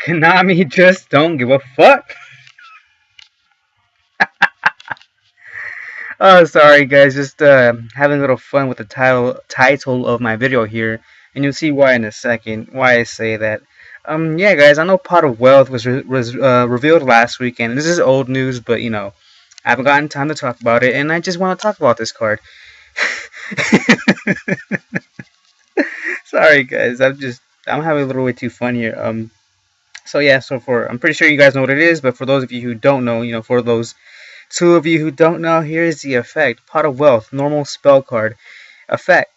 Konami just don't give a fuck. Oh, sorry guys, just having a little fun with the title of my video here, and you'll see why in a second. Why I say that. Yeah, guys, I know Pot of Wealth was revealed last weekend. This is old news, but I haven't gotten time to talk about it, and I just want to talk about this card. Sorry guys, I'm having a little way too fun here. So yeah, I'm pretty sure you guys know what it is, but for those of you who don't know, for those two of you who don't know, here is the effect. Pot of Wealth, normal spell card. Effect.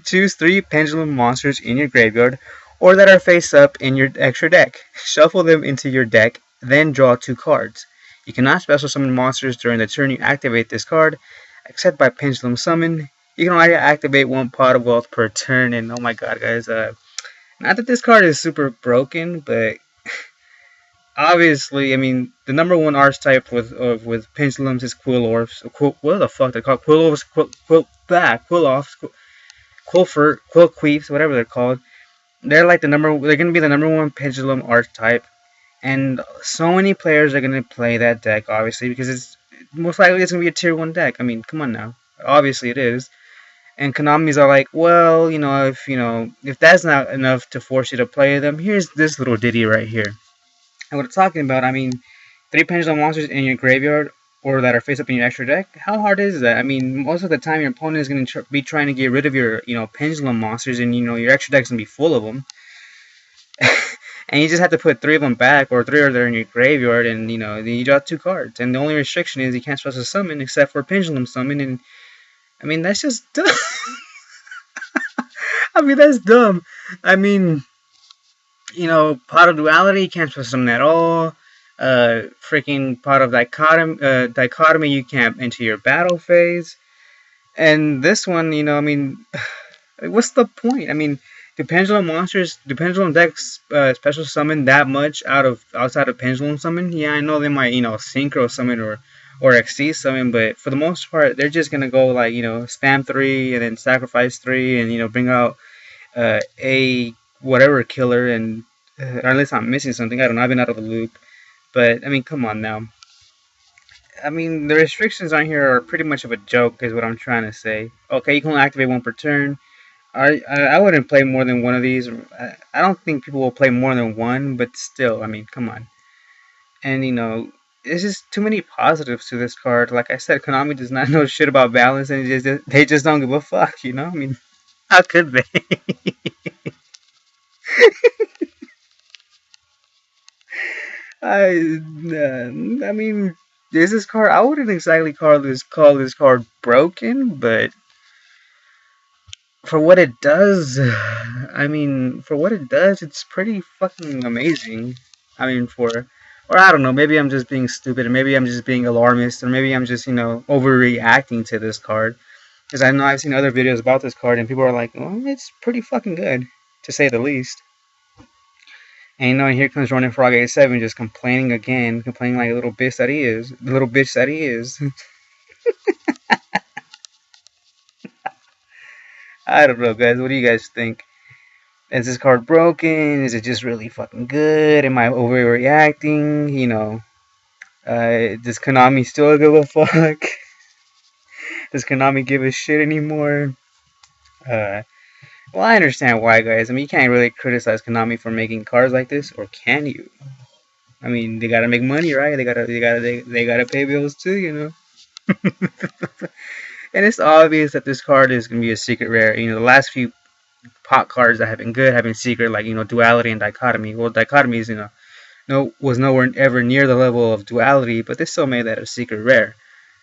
Choose 3 pendulum monsters in your graveyard or that are face up in your extra deck. Shuffle them into your deck, then draw 2 cards. You cannot special summon monsters during the turn you activate this card, except by pendulum summon. You can only activate 1 Pot of Wealth per turn, and oh my god, guys, not that this card is super broken, but obviously, I mean, the number one archetype with pendulums is Quillorfs. What the fuck they're called? Quillorfs, Quilloffs, Quillqueefs, whatever they're called. They're like they're gonna be the number one pendulum archetype, and so many players are gonna play that deck, obviously, because it's most likely it's gonna be a tier 1 deck. I mean, come on now. Obviously it is. And Konami's are like, well, if that's not enough to force you to play them, here's this little ditty right here. And what I'm talking about, I mean, 3 pendulum monsters in your graveyard or that are face up in your extra deck. How hard is that? I mean, most of the time your opponent is going to be trying to get rid of your, pendulum monsters, and your extra deck's going to be full of them. And you just have to put 3 of them back, or 3 of them in your graveyard, and then you draw 2 cards. And the only restriction is you can't special summon except for pendulum summon. And I mean, that's just dumb. I mean, that's dumb. I mean, Pot of Duality, you can't special summon at all. Freaking Pot of Dichotomy, you can't enter your battle phase. And this one, I mean, what's the point? I mean, do pendulum decks special summon that much outside of pendulum summon? Yeah, I know they might, synchro summon or XC summon, but for the most part, they're just gonna go like, spam 3 and then sacrifice 3 and bring out a whatever killer, and or unless I'm missing something, I don't know. I've been out of the loop, but I mean, come on now. I mean, the restrictions on here are pretty much of a joke, is what I'm trying to say. Okay, you can only activate 1 per turn. I wouldn't play more than one of these. I don't think people will play more than one, but still, I mean, come on. And there's just too many positives to this card. Like I said, Konami does not know shit about balance, and they just don't give a fuck. I mean, how could they? I mean, is this card? I wouldn't exactly call this card broken, but for what it does, I mean, for what it does, it's pretty fucking amazing. I mean, or I don't know, maybe I'm just being stupid, or maybe I'm just being alarmist, or maybe I'm just, overreacting to this card. Because I know I've seen other videos about this card, and people are like, well, it's pretty fucking good, to say the least. And here comes Ronin Frog 87 just complaining again, complaining like a little bitch that he is. The little bitch that he is. I don't know, guys. What do you guys think? Is this card broken? Is it just really fucking good? Am I overreacting? Does Konami still give a fuck? Does Konami give a shit anymore? Well, I understand why, guys. I mean, you can't really criticize Konami for making cards like this, or can you? I mean, they gotta make money, right? They gotta pay bills too, And it's obvious that this card is gonna be a secret rare. The last few pot cards that have been good have been secret, like Duality and Dichotomy. Well, Dichotomy is was nowhere ever near the level of Duality, but they still made that a secret rare.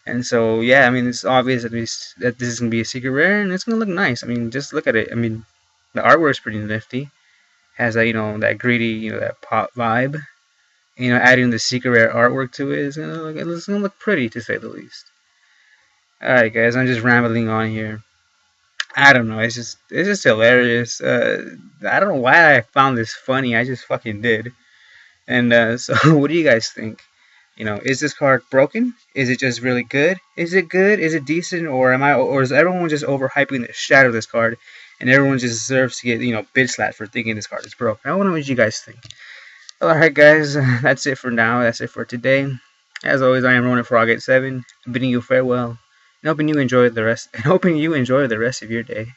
And so, yeah, I mean, it's obvious that this is going to be a secret rare, and it's going to look nice. I mean, just look at it. I mean, the artwork's pretty nifty. Has that, that greedy, that pop vibe. Adding the secret rare artwork to it is going to look pretty, to say the least. Alright, guys, I'm just rambling on here. I don't know, it's just hilarious. I don't know why I found this funny, I just fucking did. And so, what do you guys think? Is this card broken? Is it just really good? Is it good? Is it decent? Or is everyone just overhyping the shit out of this card, and everyone just deserves to get bitch slapped for thinking this card is broken? I don't know what you guys think. Alright, guys, that's it for now. That's it for today. As always, I am Ronan Frog 87, bidding you farewell, and hoping you enjoy the rest. And hoping you enjoy the rest of your day.